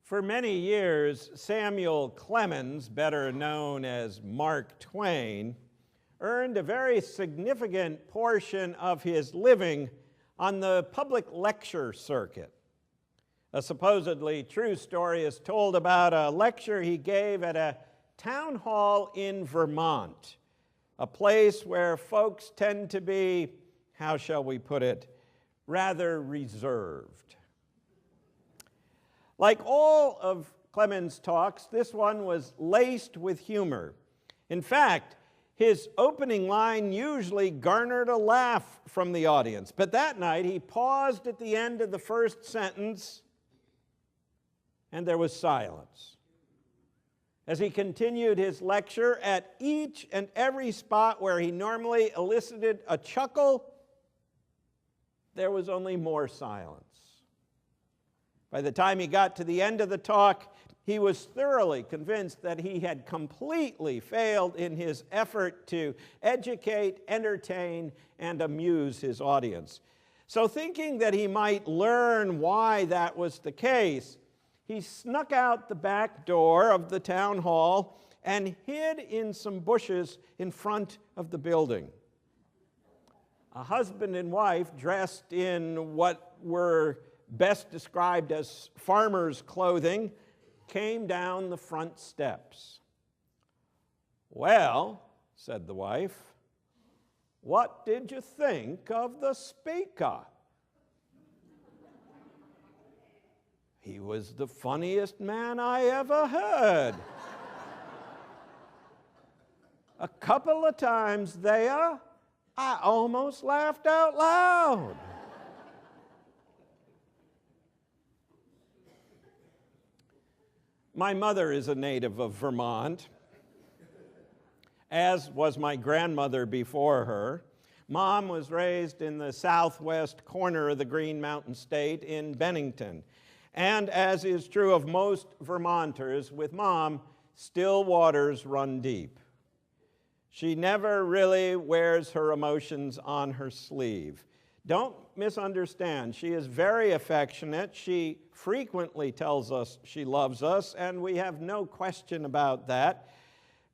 For many years, Samuel Clemens, better known as Mark Twain, earned a very significant portion of his living on the public lecture circuit. A supposedly true story is told about a lecture he gave at a town hall in Vermont, a place where folks tend to be, how shall we put it, rather reserved. Like all of Clemens' talks, this one was laced with humor. In fact, his opening line usually garnered a laugh from the audience, but that night he paused at the end of the first sentence and there was silence. As he continued his lecture, at each and every spot where he normally elicited a chuckle, there was only more silence. By the time he got to the end of the talk, he was thoroughly convinced that he had completely failed in his effort to educate, entertain, and amuse his audience. So thinking that he might learn why that was the case, he snuck out the back door of the town hall and hid in some bushes in front of the building. A husband and wife dressed in what were best described as farmers' clothing came down the front steps. "Well," said the wife, "what did you think of the speaker?" "He was the funniest man I ever heard. A couple of times there, I almost laughed out loud." My mother is a native of Vermont, as was my grandmother before her. Mom was raised in the southwest corner of the Green Mountain State in Bennington. And as is true of most Vermonters, with Mom, still waters run deep. She never really wears her emotions on her sleeve. Don't misunderstand. She is very affectionate. She frequently tells us she loves us, and we have no question about that.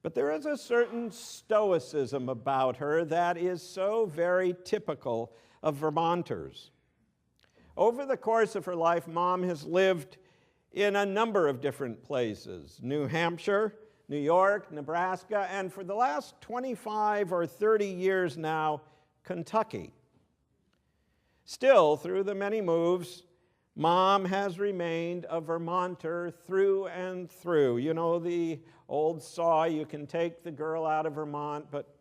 But there is a certain stoicism about her that is so very typical of Vermonters. Over the course of her life, Mom has lived in a number of different places: New Hampshire, New York, Nebraska, and for the last 25 or 30 years now, Kentucky. Still, through the many moves, Mom has remained a Vermonter through and through. You know the old saw, you can take the girl out of Vermont, but...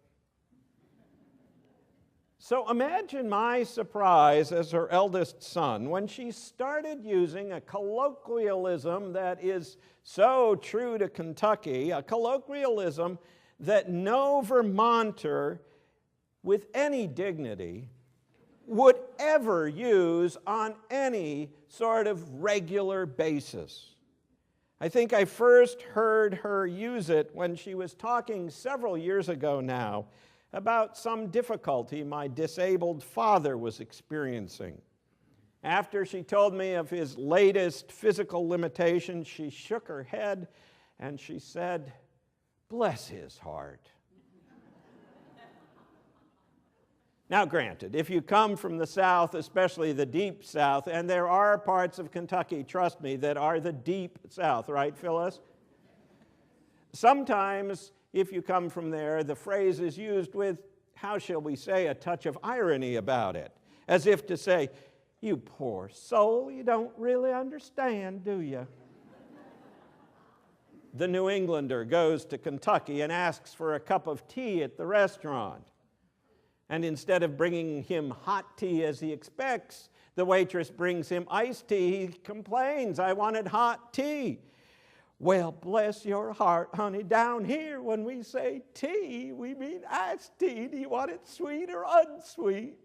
So imagine my surprise as her eldest son when she started using a colloquialism that is so true to Kentucky, a colloquialism that no Vermonter with any dignity would ever use on any sort of regular basis. I think I first heard her use it when she was talking several years ago now about some difficulty my disabled father was experiencing. After she told me of his latest physical limitation, she shook her head and she said, "Bless his heart." Now, granted, if you come from the South, especially the deep South, and there are parts of Kentucky, trust me, that are the deep South, right, Phyllis? Sometimes, if you come from there, the phrase is used with, how shall we say, a touch of irony about it, as if to say, "You poor soul, you don't really understand, do you?" The New Englander goes to Kentucky and asks for a cup of tea at the restaurant. And instead of bringing him hot tea as he expects, the waitress brings him iced tea. He complains, "I wanted hot tea." "Well, bless your heart, honey, down here when we say tea, we mean iced tea. Do you want it sweet or unsweet?"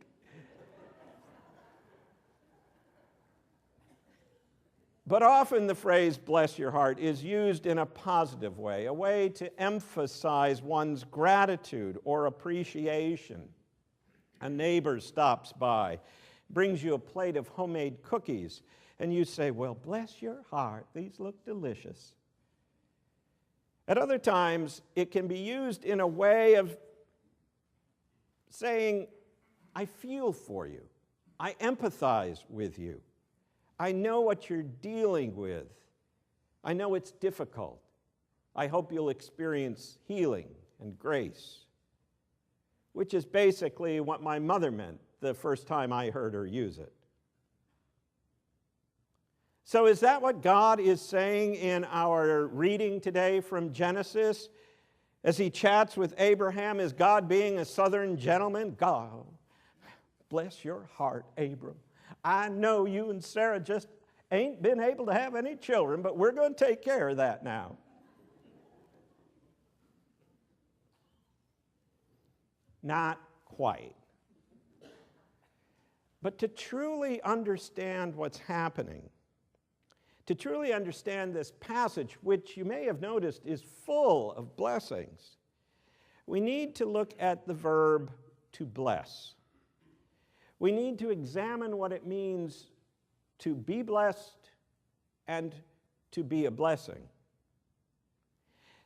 But often the phrase "bless your heart" is used in a positive way, a way to emphasize one's gratitude or appreciation. A neighbor stops by, brings you a plate of homemade cookies, And you say, well, bless your heart, these look delicious. At other times, it can be used in a way of saying, I feel for you. I empathize with you. I know what you're dealing with. I know it's difficult. I hope you'll experience healing and grace, which is basically what my mother meant the first time I heard her use it. So is that what God is saying in our reading today from Genesis? As he chats with Abraham, is God being a southern gentleman? God, bless your heart, Abram. I know you and Sarah just ain't been able to have any children, but we're going to take care of that now. Not quite. But to truly understand what's happening, to truly understand this passage, which you may have noticed is full of blessings, we need to look at the verb to bless. We need to examine what it means to be blessed and to be a blessing.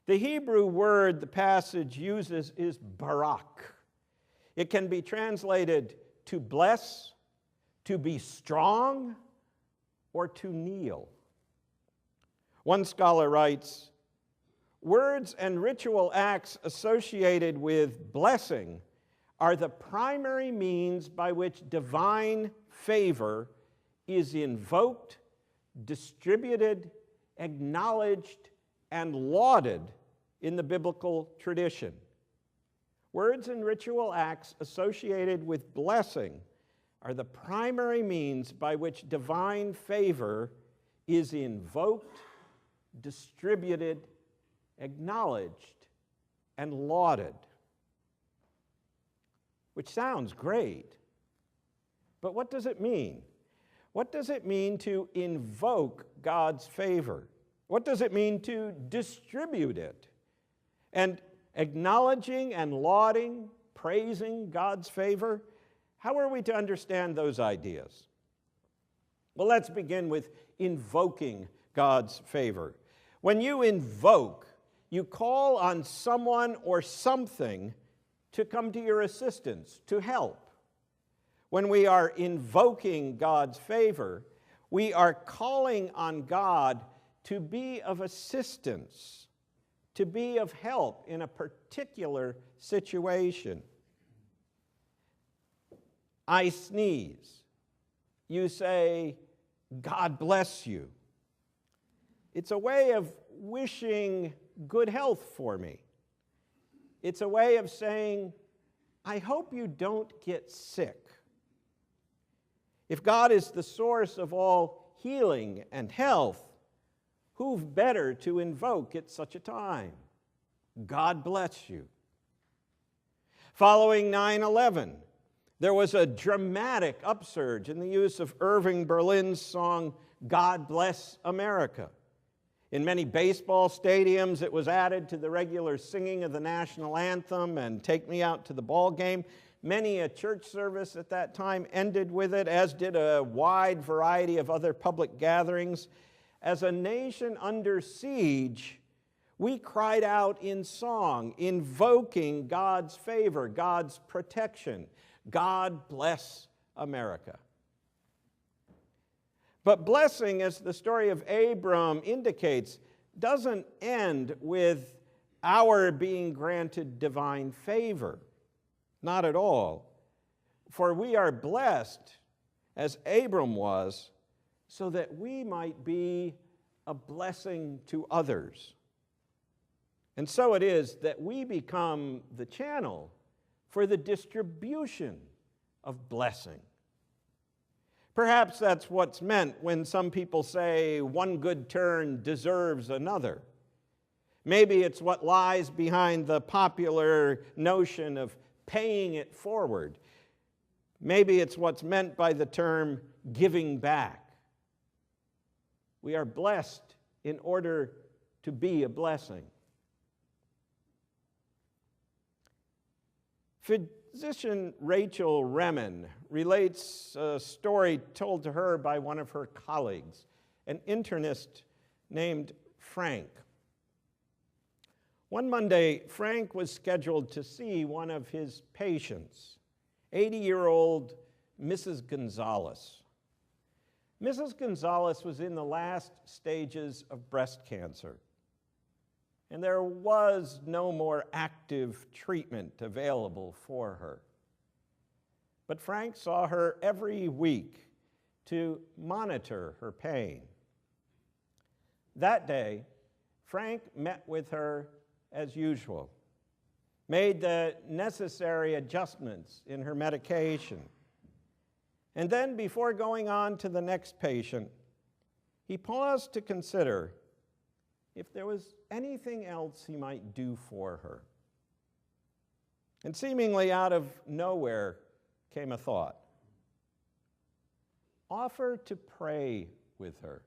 The Hebrew word the passage uses is barak. It can be translated to bless, to be strong, or to kneel. One scholar writes, words and ritual acts associated with blessing are the primary means by which divine favor is invoked, distributed, acknowledged, and lauded in the biblical tradition. Words and ritual acts associated with blessing are the primary means by which divine favor is invoked, distributed, acknowledged, and lauded. Which sounds great, but what does it mean? What does it mean to invoke God's favor? What does it mean to distribute it? And acknowledging and lauding, praising God's favor, how are we to understand those ideas? Well, let's begin with invoking God's favor. When you invoke, you call on someone or something to come to your assistance, to help. When we are invoking God's favor, we are calling on God to be of assistance, to be of help in a particular situation. I sneeze. You say, God bless you. It's a way of wishing good health for me. It's a way of saying, I hope you don't get sick. If God is the source of all healing and health, who better to invoke at such a time? God bless you. Following 9/11, there was a dramatic upsurge in the use of Irving Berlin's song, God Bless America. In many baseball stadiums, it was added to the regular singing of the national anthem and Take Me Out to the Ball Game. Many a church service at that time ended with it, as did a wide variety of other public gatherings. As a nation under siege, we cried out in song, invoking God's favor, God's protection. God bless America. But blessing, as the story of Abram indicates, doesn't end with our being granted divine favor. Not at all. For we are blessed, as Abram was, so that we might be a blessing to others. And so it is that we become the channel for the distribution of blessing. Perhaps that's what's meant when some people say one good turn deserves another. Maybe it's what lies behind the popular notion of paying it forward. Maybe it's what's meant by the term giving back. We are blessed in order to be a blessing. Physician Rachel Remen relates a story told to her by one of her colleagues, an internist named Frank. One Monday, Frank was scheduled to see one of his patients, 80-year-old Mrs. Gonzalez. Mrs. Gonzalez was in the last stages of breast cancer, and there was no more active treatment available for her. But Frank saw her every week to monitor her pain. That day, Frank met with her as usual, made the necessary adjustments in her medication, and then, before going on to the next patient, he paused to consider if there was anything else he might do for her. And seemingly out of nowhere came a thought. Offer to pray with her.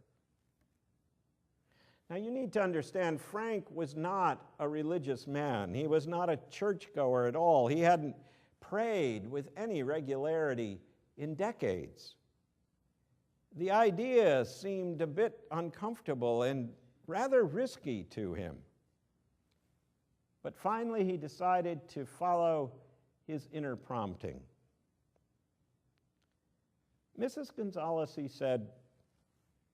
Now you need to understand, Frank was not a religious man. He was not a churchgoer at all. He hadn't prayed with any regularity in decades. The idea seemed a bit uncomfortable and rather risky to him. But finally he decided to follow his inner prompting. Mrs. Gonzalez, he said,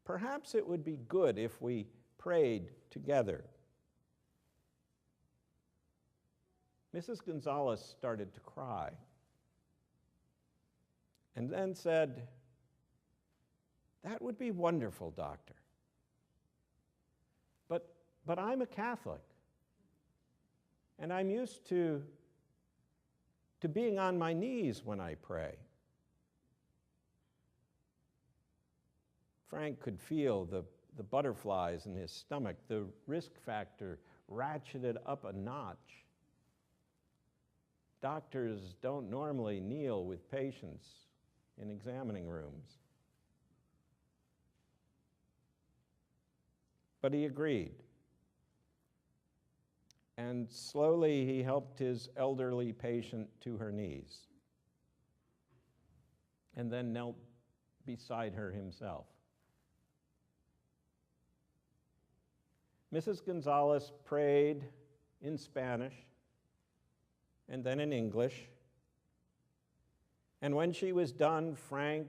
perhaps it would be good if we prayed together. Mrs. Gonzalez started to cry and then said, "That would be wonderful, doctor. But I'm a Catholic, and I'm used to being on my knees when I pray." Frank could feel the butterflies in his stomach. The risk factor ratcheted up a notch. Doctors don't normally kneel with patients in examining rooms. But he agreed. And slowly he helped his elderly patient to her knees, and then knelt beside her himself. Mrs. Gonzalez prayed in Spanish and then in English. And when she was done, Frank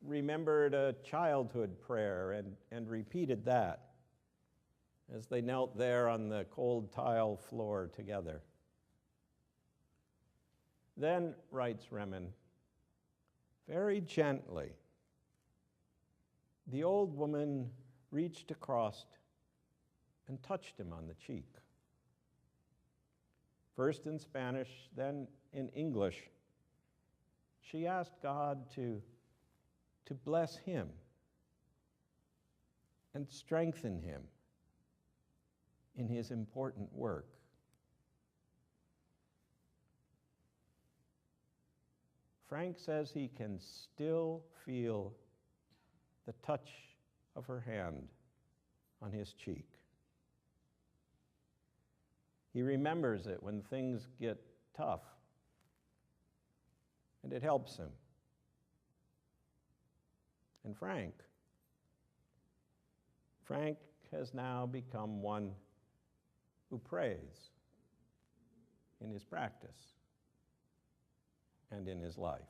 remembered a childhood prayer and repeated that as they knelt there on the cold tile floor together. Then, writes Remen, very gently, the old woman reached across and touched him on the cheek. First in Spanish, then in English, she asked God to bless him and strengthen him in his important work. Frank says he can still feel the touch of her hand on his cheek. He remembers it when things get tough, and it helps him. And Frank has now become one who prays in his practice and in his life.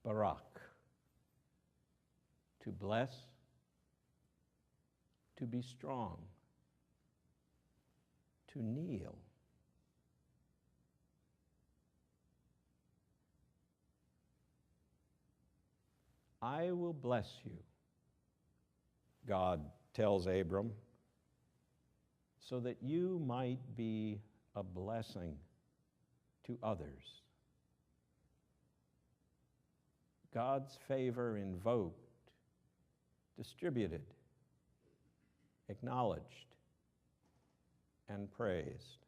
Barak, to bless, to be strong, to kneel. I will bless you, God tells Abram, so that you might be a blessing to others. God's favor invoked, distributed, acknowledged, and praised.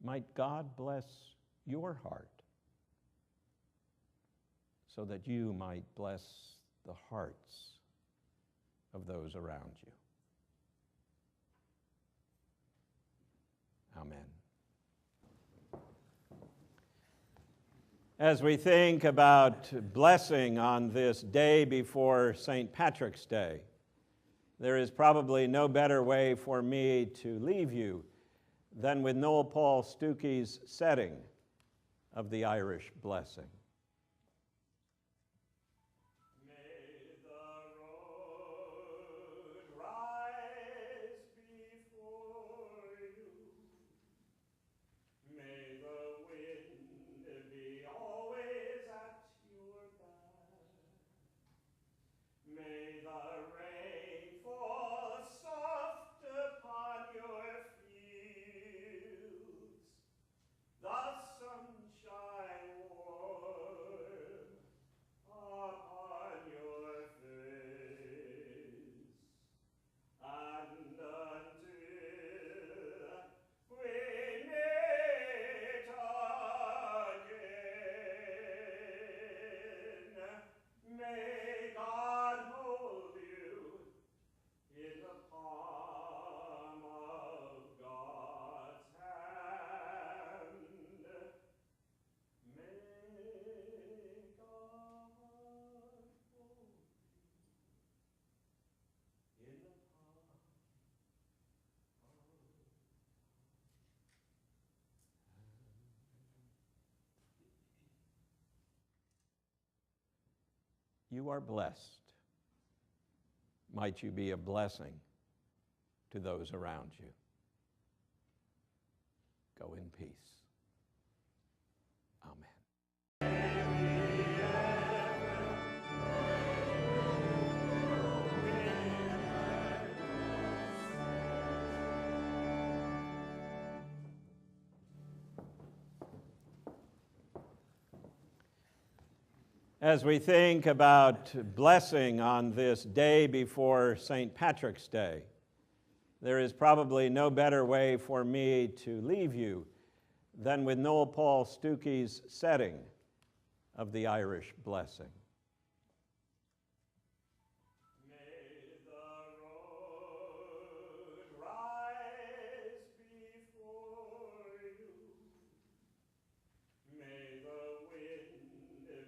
Might God bless your heart so that you might bless the hearts of those around you. Amen. As we think about blessing on this day before St. Patrick's Day, there is probably no better way for me to leave you than with Noel Paul Stuckey's setting of the Irish blessing. May the rain fall soft upon your fields, the sunshine warm upon your face, and until we meet again, may God hold you in the palm of God's hand. May God hold you in the palm of You are blessed. Might you be a blessing to those around you. Go in peace. Amen. As we think about blessing on this day before St. Patrick's Day, there is probably no better way for me to leave you than with Noel Paul Stuckey's setting of the Irish blessing. May the road rise before you. May the wind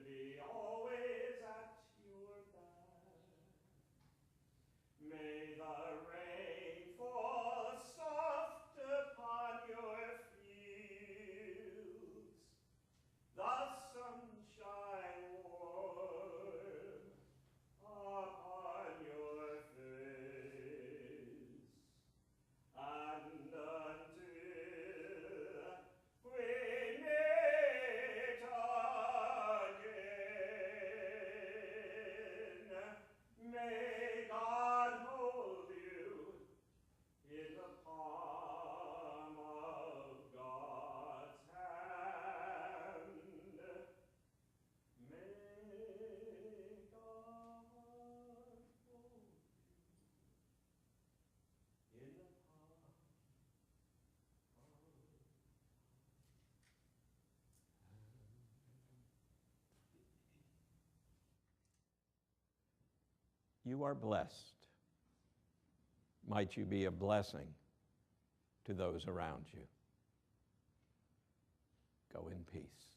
be always at your back. May the rain fall soft upon your fields, the sunshine warm upon your face, and until we meet again, may God hold you in the palm of God's hand. May God hold you in the palm of You are blessed. Might you be a blessing to those around you. Go in peace.